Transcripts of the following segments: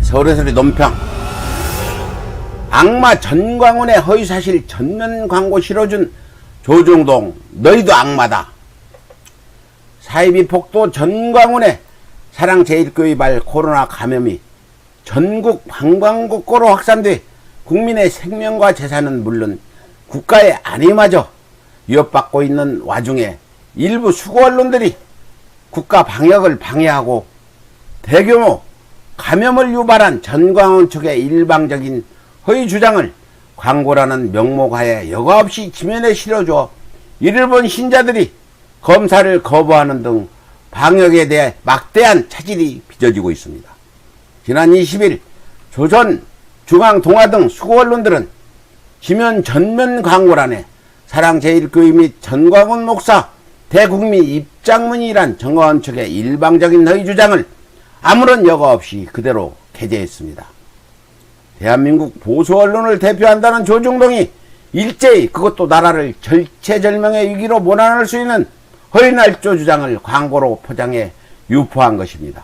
서울의 논평. 악마 전광훈의 허위사실 전면 광고 실어준 조중동, 너희도 악마다. 사이비 폭도 전광훈의 사랑제일교회 코로나 감염이 전국 방방곡곡으로 확산돼 국민의 생명과 재산은 물론 국가의 안위마저 위협받고 있는 와중에 일부 수고 언론들이 국가 방역을 방해하고 대규모 감염을 유발한 전광훈 측의 일방적인 허위 주장을 광고라는 명목하에 여과 없이 지면에 실어줘 이를 본 신자들이 검사를 거부하는 등 방역에 대해 막대한 차질이 빚어지고 있습니다. 지난 20일 조선, 중앙, 동아 등 수고 언론들은 지면 전면 광고란에 사랑제일교회 및 전광훈 목사 대국민 입장문이란 전광훈 측의 일방적인 허위 주장을 아무런 여과 없이 그대로 게재했습니다. 대한민국 보수 언론을 대표한다는 조중동이 일제히 그것도 나라를 절체절명의 위기로 몰아넣을 수 있는 허위날조 주장을 광고로 포장해 유포한 것입니다.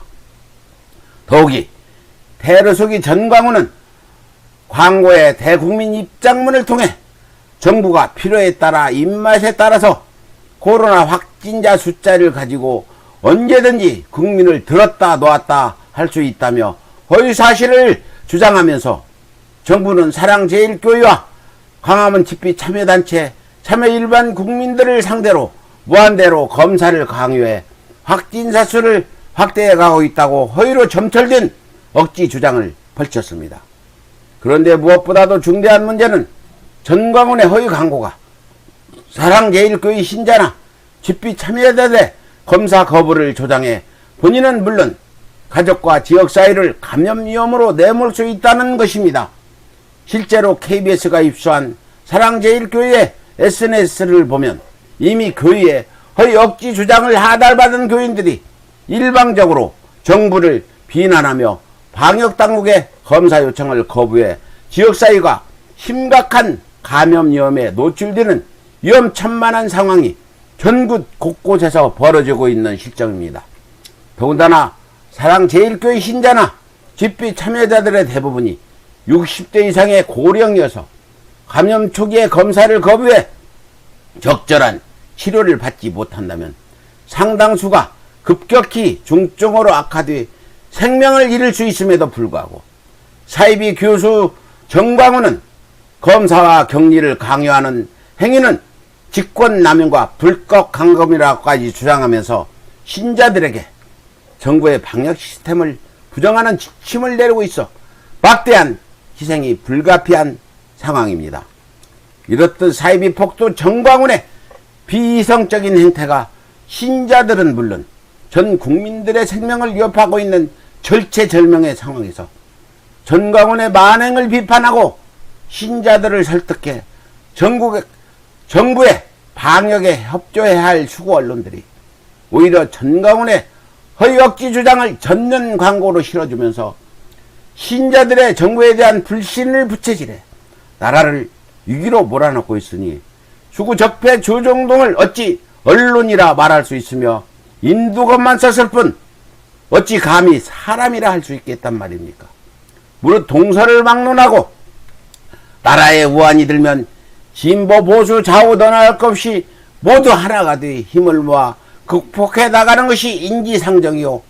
더욱이 테러수기 전광훈은 광고의 대국민 입장문을 통해 정부가 필요에 따라 입맛에 따라서 코로나 확진자 숫자를 가지고 언제든지 국민을 들었다 놓았다 할 수 있다며 허위사실을 주장하면서 정부는 사랑제일교회와 광화문 집회 참여단체, 참여 일반 국민들을 상대로 무한대로 검사를 강요해 확진자 수를 확대해 가고 있다고 허위로 점철된 억지 주장을 펼쳤습니다. 그런데 무엇보다도 중대한 문제는 전광훈의 허위 광고가 사랑제일교회 신자나 집회 참여자들의 검사 거부를 조장해 본인은 물론 가족과 지역사회를 감염 위험으로 내몰 수 있다는 것입니다. 실제로 KBS가 입수한 사랑제일교회의 SNS를 보면 이미 교회의 허위 억지 주장을 하달받은 교인들이 일방적으로 정부를 비난하며 방역당국의 검사 요청을 거부해 지역사회가 심각한 감염 위험에 노출되는 위험천만한 상황이 전국 곳곳에서 벌어지고 있는 실정입니다. 더군다나 사랑제일교회 신자나 집회 참여자들의 대부분이 60대 이상의 고령이어서 감염 초기에 검사를 거부해 적절한 치료를 받지 못한다면 상당수가 급격히 중증으로 악화돼 생명을 잃을 수 있음에도 불구하고 사이비 교수 전광훈은 검사와 격리를 강요하는 행위는 직권남용과 불법 강금이라고까지 주장하면서 신자들에게 정부의 방역 시스템을 부정하는 지침을 내리고 있어 막대한 희생이 불가피한 상황입니다. 이렇듯 사이비 폭도 전광훈의 비이성적인 행태가 신자들은 물론 전 국민들의 생명을 위협하고 있는 절체절명의 상황에서 전광훈의 만행을 비판하고 신자들을 설득해 정부의 방역에 협조해야 할 수고 언론들이 오히려 전광훈의 허위 억지 주장을 전면 광고로 실어주면서 신자들의 정부에 대한 불신을 부채질해 나라를 위기로 몰아넣고 있으니 수구 적폐 조중동을 어찌 언론이라 말할 수 있으며 인두것만 썼을 뿐 어찌 감히 사람이라 할 수 있겠단 말입니까? 무릇 동서를 막론하고 나라에 우환이 들면 진보 보수 좌우 너나 것 없이 모두 하나가 돼 힘을 모아 극복해 나가는 것이 인지상정이요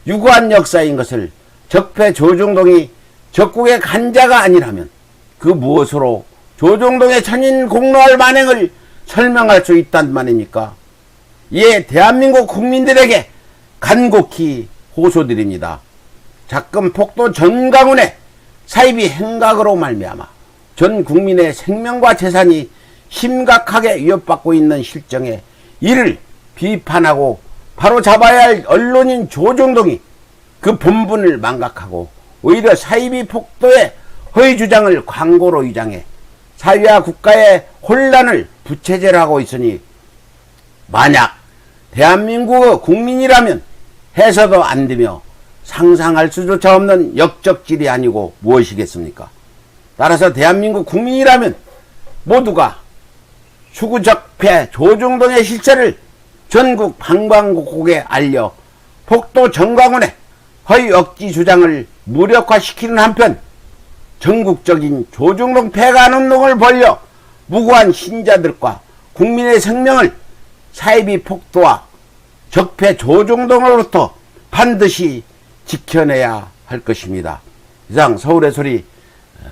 유구한 역사인 것을 적폐 조중동이 적국의 간자가 아니라면 그 무엇으로 조중동의 천인 공로할 만행을 설명할 수 있단 말입니까? 이에 대한민국 국민들에게 간곡히 호소드립니다. 작금 폭도 전광훈의 사이비 행각으로 말미암아 전 국민의 생명과 재산이 심각하게 위협받고 있는 실정에 이를 비판하고 바로 잡아야 할 언론인 조중동이 그 본분을 망각하고 오히려 사이비 폭도의 허위 주장을 광고로 위장해 사회와 국가의 혼란을 부채질하고 있으니 만약 대한민국의 국민이라면 해서도 안 되며 상상할 수조차 없는 역적질이 아니고 무엇이겠습니까? 따라서 대한민국 국민이라면 모두가 수구적폐 조중동의 실체를 전국 방방곡곡에 알려 폭도 전광훈의 허위 억지 주장을 무력화시키는 한편 전국적인 조중동 폐간 운동을 벌여 무고한 신자들과 국민의 생명을 사이비 폭도와 적폐 조중동으로부터 반드시 지켜내야 할 것입니다. 이상 서울의 소리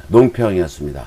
농평이었습니다.